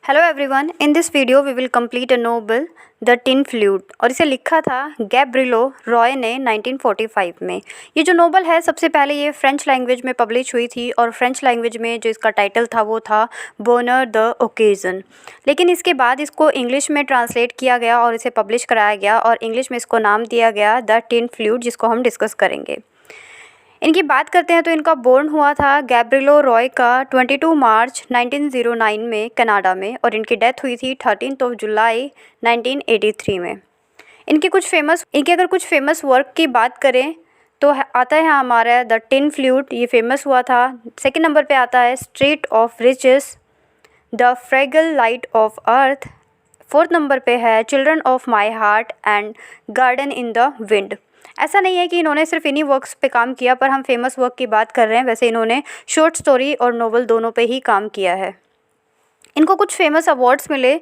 Hello everyone, in this video we will complete a novel the tin flute और इसे लिखा था गैब्रिलो रॉय ने 1945 में। ये जो नोवेल है सबसे पहले ये फ्रेंच लैंग्वेज में पब्लिश हुई थी और फ्रेंच लैंग्वेज में जो इसका टाइटल था वो था बोनर द ओकेज़न। लेकिन इसके बाद इसको इंग्लिश में ट्रांसलेट किया गया और इसे पब्लिश कराया गया और इंग्लिश में इसको नाम दिया गया द टिन फ्लूट, जिसको हम डिस्कस करेंगे। इनकी बात करते हैं तो इनका बोर्न हुआ था गैब्रिलो रॉय का 22 मार्च 1909 में कनाडा में और इनकी डेथ हुई थी 13 जुलाई 1983 में। इनके अगर कुछ फेमस वर्क की बात करें तो आता है हमारा द टिन फ्लूट, ये फेमस हुआ था। सेकंड नंबर पे आता है street of riches, the fragile light of earth. Fourth number पे है children of my heart and garden in the wind. ऐसा नहीं है कि इन्होंने सिर्फ इन्हीं वर्क्स पे काम किया, पर हम फेमस वर्क की बात कर रहे हैं। वैसे इन्होंने शॉर्ट स्टोरी और नोवेल दोनों पे ही काम किया है। इनको कुछ फेमस अवार्ड्स मिले,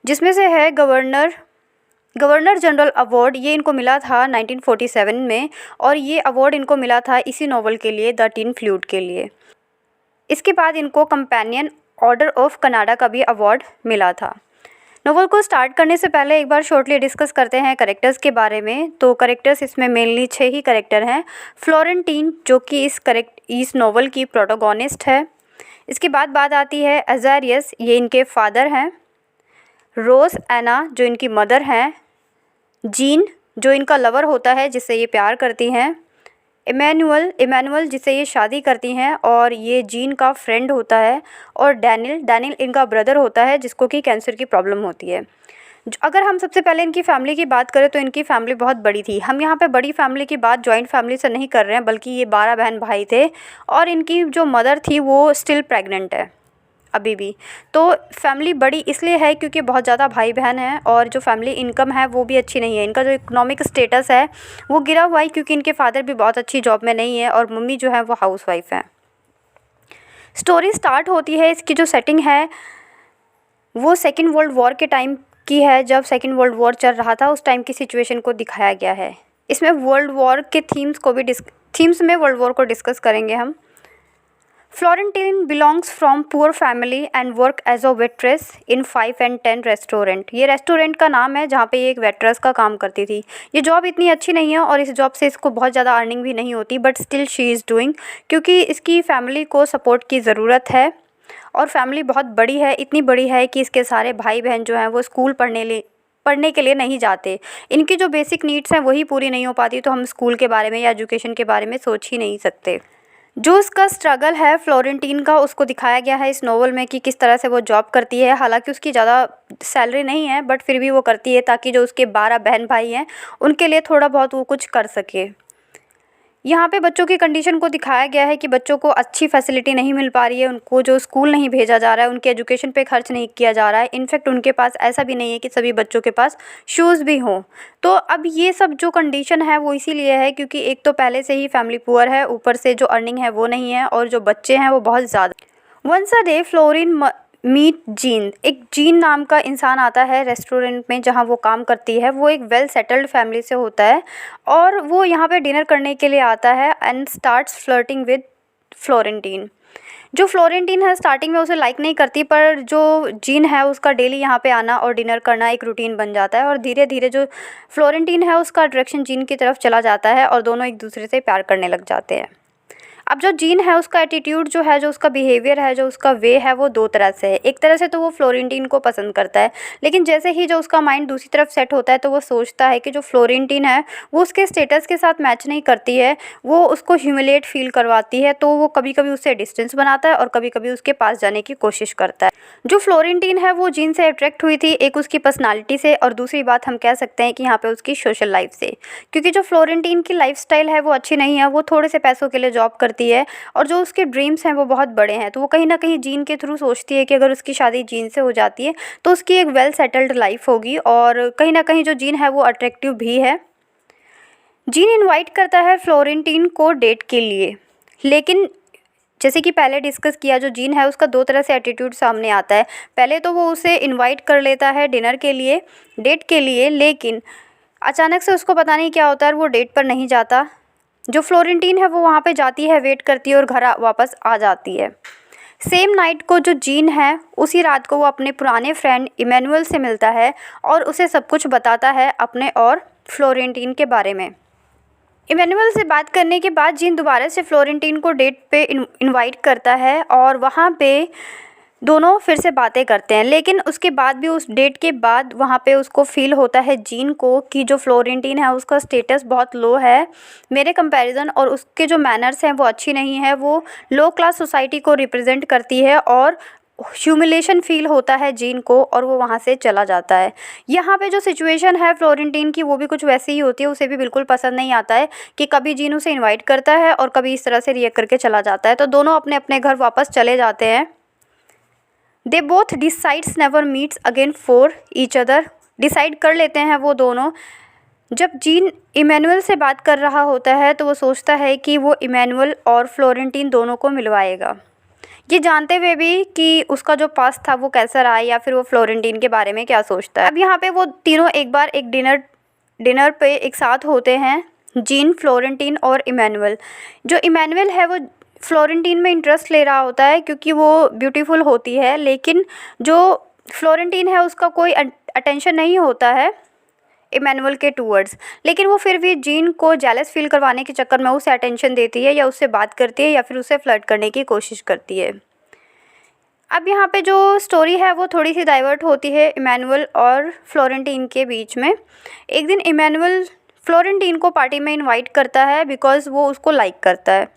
जिसमें से है गवर्नर जनरल अवार्ड। ये इनको मिला था 1947 में और ये अवार्ड इनको मिला था इसी नोवेल के लिए, द टिन फ्लूट के लिए। इसके बाद इनको कंपेनियन ऑर्डर ऑफ कनाडा का भी अवार्ड मिला था। नोवेल को स्टार्ट करने से पहले एक बार शॉर्टली डिस्कस करते हैं कैरेक्टर्स के बारे में। तो कैरेक्टर्स इसमें मेनली 6 ही कैरेक्टर हैं। फ्लोरेंटीन, जो कि इस नोवेल की प्रोटोगोनिस्ट है। इसके बाद बात आती है अजारियस, ये इनके फादर हैं। रोज एना, जो इनकी मदर हैं। जीन, जो इनका लवर होता है, जिससे ये प्यार करती हैं। इमैनुअल, जिससे ये शादी करती हैं और ये जीन का फ्रेंड होता है। और डैनियल इनका ब्रदर होता है, जिसको कि कैंसर की प्रॉब्लम होती है। अगर हम सबसे पहले इनकी फैमिली की बात करें तो इनकी फैमिली बहुत बड़ी थी। हम यहाँ पे बड़ी फैमिली की बात जॉइंट फैमिली से नहीं कर रहे हैं, बल्कि ये 12 बहन भाई थे और इनकी जो मदर थी वो स्टिल प्रेग्नेंट है अभी भी। तो फैमिली बड़ी इसलिए है क्योंकि बहुत ज़्यादा भाई बहन हैं और जो फैमिली इनकम है वो भी अच्छी नहीं है। इनका जो इकोनॉमिक स्टेटस है वो गिरा हुआ है क्योंकि इनके फादर भी बहुत अच्छी जॉब में नहीं है और मम्मी जो है वो हाउसवाइफ है। स्टोरी स्टार्ट होती है, इसकी जो सेटिंग है वो सेकेंड वर्ल्ड वॉर के टाइम की है। जब सेकेंड वर्ल्ड वॉर चल रहा था उस टाइम की सिचुएशन को दिखाया गया है। इसमें वर्ल्ड वॉर के थीम्स में वर्ल्ड वॉर को डिस्कस करेंगे हम। Florentine belongs from poor family and work as a waitress in 5 and 10 restaurant. ये रेस्टोरेंट का नाम है जहाँ पे ये एक वेट्रेस का काम करती थी। ये जॉब इतनी अच्छी नहीं है और इस जॉब से इसको बहुत ज़्यादा अर्निंग भी नहीं होती, but still she is doing, क्योंकि इसकी फैमिली को सपोर्ट की ज़रूरत है और फैमिली बहुत बड़ी है। इतनी बड़ी है कि इसके सारे भाई बहन जो हैं वो स्कूल पढ़ने के लिए नहीं जाते। इनकी जो बेसिक नीड्स हैं वही पूरी नहीं हो पाती, तो हम स्कूल के बारे में या एजुकेशन के बारे में सोच ही नहीं सकते। जो उसका स्ट्रगल है फ्लोरेंटीन का, उसको दिखाया गया है इस नोवेल में कि किस तरह से वो जॉब करती है। हालांकि उसकी ज़्यादा सैलरी नहीं है, बट फिर भी वो करती है ताकि जो उसके 12 बहन भाई हैं उनके लिए थोड़ा बहुत वो कुछ कर सके। यहाँ पे बच्चों की कंडीशन को दिखाया गया है कि बच्चों को अच्छी फैसिलिटी नहीं मिल पा रही है, उनको जो स्कूल नहीं भेजा जा रहा है, उनके एजुकेशन पे खर्च नहीं किया जा रहा है। इनफैक्ट उनके पास ऐसा भी नहीं है कि सभी बच्चों के पास शूज़ भी हों। तो अब ये सब जो कंडीशन है वो इसीलिए है क्योंकि एक तो पहले से ही फैमिली पुअर है, ऊपर से जो अर्निंग है वो नहीं है और जो बच्चे हैं वो बहुत ज़्यादा। Once a day Florentine meet Jean, एक जीन नाम का इंसान आता है रेस्टोरेंट में जहाँ वो काम करती है। वो एक वेल सेटल्ड फैमिली से होता है और वो यहाँ पे डिनर करने के लिए आता है and starts flirting with Florentine. जो फ्लोरेंटीन है स्टार्टिंग में उसे लाइक नहीं करती, पर जो जीन है उसका डेली यहाँ पे आना और डिनर करना एक रूटीन बन जाता है और धीरे धीरे जो फ्लोरेंटीन है उसका अट्रैक्शन जीन की तरफ चला जाता है और दोनों एक दूसरे से प्यार करने लग जाते हैं। अब जो जीन है उसका एटीट्यूड जो है, जो उसका बिहेवियर है, जो उसका वे है, वो 2 तरह से है। एक तरह से तो वो फ्लोरेंटीन को पसंद करता है, लेकिन जैसे ही जो उसका माइंड दूसरी तरफ सेट होता है तो वो सोचता है कि जो फ्लोरेंटीन है वो उसके स्टेटस के साथ मैच नहीं करती है, वो उसको ह्यूमिलेट फील करवाती है। तो वो कभी कभी उससे डिस्टेंस बनाता है और कभी कभी उसके पास जाने की कोशिश करता है। जो फ्लोरेंटीन है वो जीन से अट्रैक्ट हुई थी, एक उसकी पर्सनालिटी से और दूसरी बात हम कह सकते हैं कि यहाँ पे उसकी सोशल लाइफ से, क्योंकि जो फ्लोरेंटीन की लाइफस्टाइल है वो अच्छी नहीं है। वो थोड़े से पैसों के लिए जॉब करती है और जो उसके ड्रीम्स हैं वो बहुत बड़े हैं। तो वो कहीं ना कहीं जीन के थ्रू सोचती है कि अगर उसकी शादी जीन से हो जाती है तो उसकी एक वेल सेटल्ड लाइफ होगी और कहीं ना कहीं जो जीन है वो अट्रैक्टिव भी है। जीन इनवाइट करता है फ्लोरेंटीन को डेट के लिए, लेकिन जैसे कि पहले डिस्कस किया, जो जीन है उसका 2 तरह से एटीट्यूड सामने आता है। पहले तो वो उसे इनवाइट कर लेता है डिनर के लिए, डेट के लिए, लेकिन अचानक से उसको पता नहीं क्या होता है, वो डेट पर नहीं जाता। जो फ्लोरेंटीन है वो वहाँ पे जाती है, वेट करती है और घर वापस आ जाती है। सेम नाइट को जो जीन है उसी रात को वो अपने पुराने फ्रेंड इमैनुअल से मिलता है और उसे सब कुछ बताता है अपने और फ्लोरेंटीन के बारे में। इमैनुअल से बात करने के बाद जीन दोबारा से फ्लोरेंटीन को डेट पे इनवाइट करता है और वहाँ पे दोनों फिर से बातें करते हैं। लेकिन उसके बाद भी, उस डेट के बाद, वहाँ पे उसको फील होता है जीन को कि जो फ्लोरेंटीन है उसका स्टेटस बहुत लो है मेरे कंपैरिजन, और उसके जो मैनर्स हैं वो अच्छी नहीं है, वो लो क्लास सोसाइटी को रिप्रेजेंट करती है और ह्यूमिलेशन फील होता है जीन को और वो वहाँ से चला जाता है। यहाँ पे जो सिचुएशन है फ्लोरेंटीन की वो भी कुछ वैसी ही होती है। उसे भी बिल्कुल पसंद नहीं आता है कि कभी जीन उसे इनवाइट करता है और कभी इस तरह से रिएक्ट करके चला जाता है। तो दोनों अपने अपने घर वापस चले जाते हैं। They both decides never meets again for each other. Decide कर लेते हैं वो दोनों। जब जीन इमैनुअल से बात कर रहा होता है तो वो सोचता है कि वो इमैनुअल और फ्लोरेंटीन दोनों को मिलवाएगा, ये जानते हुए भी कि उसका जो पास्ट था वो कैसा रहा है या फिर वो फ्लोरेंटीन के बारे में क्या सोचता है। अब यहाँ पे वो तीनों एक बार एक डिनर पे एक साथ होते हैं, जीन, फ्लोरेंटीन और इमैनुअल। जो इमैनुअल है वो फ्लोरेंटीन में इंटरेस्ट ले रहा होता है क्योंकि वो ब्यूटीफुल होती है, लेकिन जो फ्लोरेंटीन है उसका कोई अटेंशन नहीं होता है इमैनुअल के टूवर्ड्स। लेकिन वो फिर भी जीन को जेलस फील करवाने के चक्कर में उसे अटेंशन देती है या उससे बात करती है या फिर उसे फ्लर्ट करने की कोशिश करती है। अब यहाँ पे जो स्टोरी है वो थोड़ी सी डाइवर्ट होती है इमैनुअल और फ्लोरेंटीन के बीच में। एक दिन इमैनुअल फ्लोरेंटीन को पार्टी में इनवाइट करता है बिकॉज़ वो उसको लाइक करता है।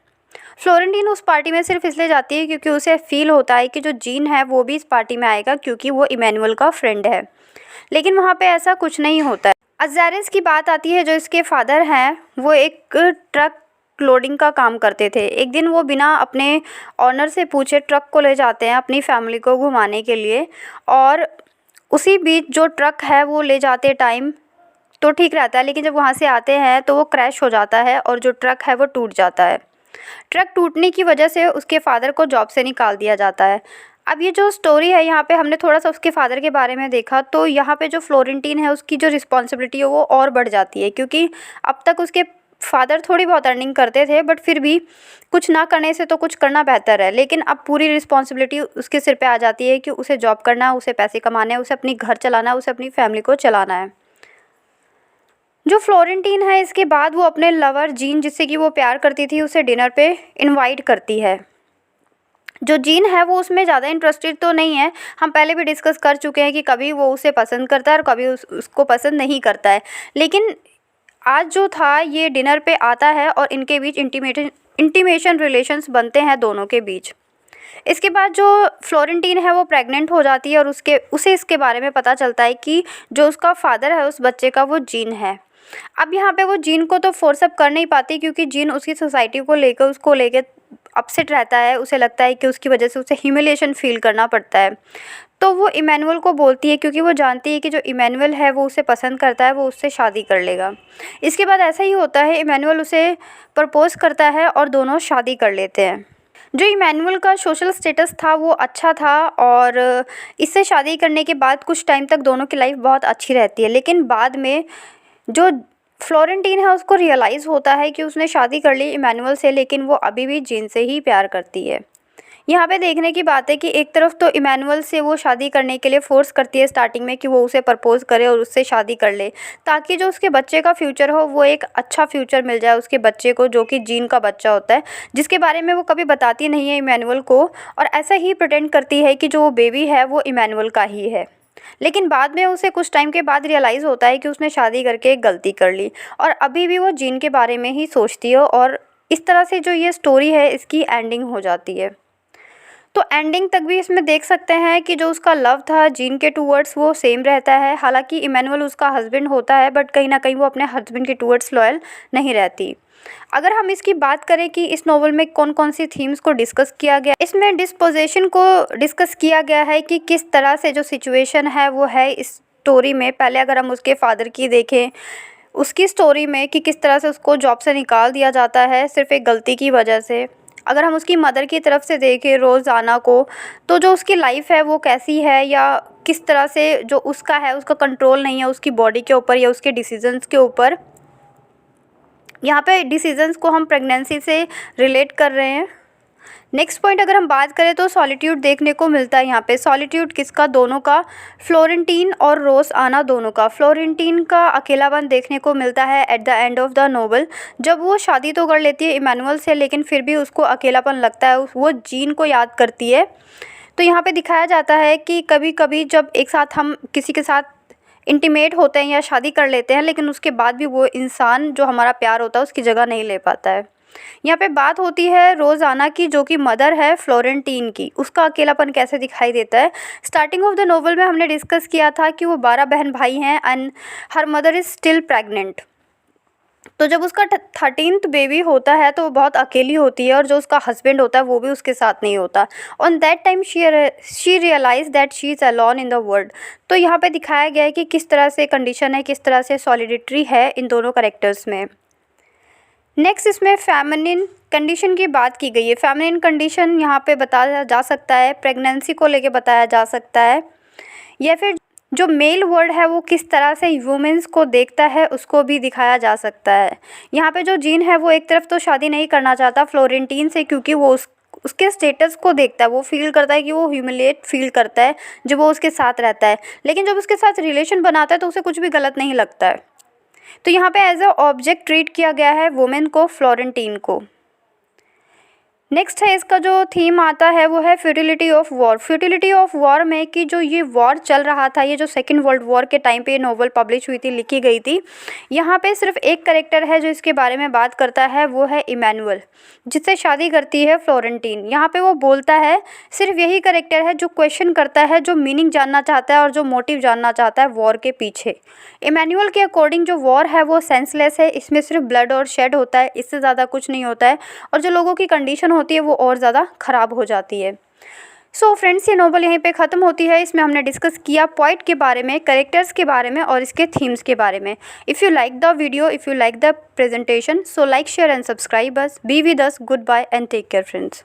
फ्लोरेंटीन उस पार्टी में सिर्फ इसलिए जाती है क्योंकि उसे फील होता है कि जो जीन है वो भी इस पार्टी में आएगा क्योंकि वो इमैनुअल का फ्रेंड है। लेकिन वहाँ पे ऐसा कुछ नहीं होता है। अज़ारिस की बात आती है, जो इसके फादर हैं वो एक ट्रक लोडिंग का काम करते थे। एक दिन वो बिना अपने ऑनर से पूछे ट्रक को ले जाते हैं अपनी फैमिली को घुमाने के लिए, और उसी बीच जो ट्रक है वो ले जाते टाइम तो ठीक रहता है, लेकिन जब वहाँ से आते हैं तो वो क्रैश हो जाता है और जो ट्रक है वो टूट जाता है। ट्रक टूटने की वजह से उसके फादर को जॉब से निकाल दिया जाता है। अब ये जो स्टोरी है यहाँ पे हमने थोड़ा सा उसके फादर के बारे में देखा, तो यहाँ पे जो फ्लोरेंटीन है उसकी जो रिस्पॉन्सिबिलिटी है वो और बढ़ जाती है, क्योंकि अब तक उसके फादर थोड़ी बहुत अर्निंग करते थे बट फिर भी कुछ ना करने से तो कुछ करना बेहतर है। लेकिन अब पूरी रिस्पॉन्सिबिलिटी उसके सिर पे आ जाती है कि उसे जॉब करना है, उसे पैसे कमाने हैं, उसे अपनी घर चलाना है, उसे अपनी फैमिली को चलाना है। जो फ्लोरेंटीन है इसके बाद वो अपने लवर जीन, जिससे कि वो प्यार करती थी, उसे डिनर पे इनवाइट करती है। जो जीन है वो उसमें ज़्यादा इंटरेस्टेड तो नहीं है। हम पहले भी डिस्कस कर चुके हैं कि कभी वो उसे पसंद करता है और कभी उसको पसंद नहीं करता है। लेकिन आज जो था ये डिनर पे आता है और इनके बीच इंटीमेशन रिलेशंस बनते हैं दोनों के बीच। इसके बाद जो फ्लोरेंटीन है वो प्रेग्नेंट हो जाती है और उसे इसके बारे में पता चलता है कि जो उसका फादर है उस बच्चे का वो जीन है। अब यहाँ पे वो जीन को तो फोर्सअप कर नहीं पाती क्योंकि जीन उसकी सोसाइटी को लेकर उसको लेकर अपसेट रहता है। उसे लगता है कि उसकी वजह से उसे ह्यूमिलेशन फील करना पड़ता है। तो वो इमैनुअल को बोलती है क्योंकि वो जानती है कि जो इमैनुअल है वो उसे पसंद करता है, वो उससे शादी कर लेगा। इसके बाद ऐसा ही होता है, इमैनुअल उसे प्रपोज़ करता है और दोनों शादी कर लेते हैं। जो इमैनुअल का सोशल स्टेटस था वो अच्छा था और इससे शादी करने के बाद कुछ टाइम तक दोनों की लाइफ बहुत अच्छी रहती है। लेकिन बाद में जो फ्लोरेंटीन है उसको रियलाइज़ होता है कि उसने शादी कर ली इमैनुअल से, लेकिन वो अभी भी जीन से ही प्यार करती है। यहाँ पे देखने की बात है कि एक तरफ तो इमैनुअल से वो शादी करने के लिए फ़ोर्स करती है स्टार्टिंग में कि वो उसे प्रपोज़ करे और उससे शादी कर ले, ताकि जो उसके बच्चे का फ्यूचर हो वो एक अच्छा फ्यूचर मिल जाए उसके बच्चे को, जो कि जीन का बच्चा होता है, जिसके बारे में वो कभी बताती नहीं है इमैनुअल को, और ऐसा ही प्रिटेंड करती है कि जो बेबी है वो इमैनुअल का ही है। लेकिन बाद में उसे कुछ टाइम के बाद रियलाइज़ होता है कि उसने शादी करके एक गलती कर ली और अभी भी वो जीन के बारे में ही सोचती है, और इस तरह से जो ये स्टोरी है इसकी एंडिंग हो जाती है। तो एंडिंग तक भी इसमें देख सकते हैं कि जो उसका लव था जीन के टूवर्ड्स वो सेम रहता है। हालांकि इमैनुअल उसका हस्बैंड होता है बट कहीं ना कहीं वो अपने हस्बैंड के टूवर्ड्स लॉयल नहीं रहती। अगर हम इसकी बात करें कि इस नॉवल में कौन कौन सी थीम्स को डिस्कस किया गया, इसमें डिस्पोजिशन को डिस्कस किया गया है कि किस तरह से जो सिचुएशन है वो है इस स्टोरी में। पहले अगर हम उसके फादर की देखें, उसकी स्टोरी में कि किस तरह से उसको जॉब से निकाल दिया जाता है सिर्फ एक गलती की वजह से। अगर हम उसकी मदर की तरफ से देखें रोज़ाना को, तो जो उसकी लाइफ है वो कैसी है या किस तरह से जो उसका है उसका कंट्रोल नहीं है उसकी बॉडी के ऊपर या उसके डिसीजंस के ऊपर। यहाँ पे डिसीजंस को हम प्रेगनेंसी से रिलेट कर रहे हैं। नेक्स्ट पॉइंट अगर हम बात करें तो सॉलिट्यूड देखने को मिलता है यहाँ पे। सॉलिट्यूड किसका? दोनों का, फ्लोरेंटीन और रोज़ाना दोनों का। फ्लोरेंटीन का अकेलापन देखने को मिलता है at the end of the novel, जब वो शादी तो कर लेती है इमैनुअल से, लेकिन फिर भी उसको अकेलापन लगता है, वो जीन को याद करती है। तो यहाँ पे दिखाया जाता है कि कभी कभी जब एक साथ हम किसी के साथ इंटीमेट होते हैं या शादी कर लेते हैं, लेकिन उसके बाद भी वो इंसान जो हमारा प्यार होता है उसकी जगह नहीं ले पाता है। यहाँ पे बात होती है रोज़ाना की, जो कि मदर है फ्लोरेंटीन की। उसका अकेलापन कैसे दिखाई देता है? स्टार्टिंग ऑफ द नोवेल में हमने डिस्कस किया था कि वो 12 बहन भाई हैं and her mother is still pregnant. तो जब उसका 13th बेबी होता है तो वो बहुत अकेली होती है, और जो उसका हस्बैंड होता है वो भी उसके साथ नहीं होता। On that time she realise that she is alone in the world. तो यहाँ पे दिखाया गया है कि किस तरह से कंडीशन है, किस तरह से सॉलिडिटी है इन दोनों करेक्टर्स में। नेक्स्ट इसमें फेमिनिन कंडीशन की बात की गई है। फेमिनिन कंडीशन यहाँ पे बताया जा सकता है, प्रेगनेंसी को लेके बताया जा सकता है, या फिर जो मेल वर्ड है वो किस तरह से वुमेन्स को देखता है उसको भी दिखाया जा सकता है। यहाँ पे जो जीन है वो एक तरफ तो शादी नहीं करना चाहता फ्लोरेंटीन से, क्योंकि वो उसके स्टेटस को देखता है, वो फील करता है कि वो ह्यूमिलिएट फील करता है जब वो उसके साथ रहता है, लेकिन जब उसके साथ रिलेशन बनाता है तो उसे कुछ भी गलत नहीं लगता है। तो यहाँ पे एज अ ऑब्जेक्ट ट्रीट किया गया है वुमेन को, फ्लोरेंटीन को। नेक्स्ट है इसका जो थीम आता है वो है futility of war. Futility of war में कि जो ये वॉर चल रहा था, ये जो सेकेंड वर्ल्ड वॉर के टाइम पे ये नोवेल पब्लिश हुई थी, लिखी गई थी, यहाँ पे सिर्फ एक करेक्टर है जो इसके बारे में बात करता है, वो है इमैनुअल, जिससे शादी करती है फ्लोरेंटीन। यहाँ पे वो बोलता है, सिर्फ यही करेक्टर है जो क्वेश्चन करता है, जो मीनिंग जानना चाहता है और जो मोटिव जानना चाहता है वॉर के पीछे। इमैनुअल के अकॉर्डिंग जो वॉर है वो सेंसलेस है, इसमें सिर्फ ब्लड और शेड होता है, इससे ज़्यादा कुछ नहीं होता है, और जो लोगों की कंडीशन होती है वो और ज़्यादा ख़राब हो जाती है। सो फ्रेंड्स, ये नोवेल यहीं पे ख़त्म होती है। इसमें हमने डिस्कस किया पॉइंट के बारे में, करेक्टर्स के बारे में और इसके थीम्स के बारे में। If you like the video, if you like the presentation, so like, share and subscribe us. Be with us, good bye and take care friends.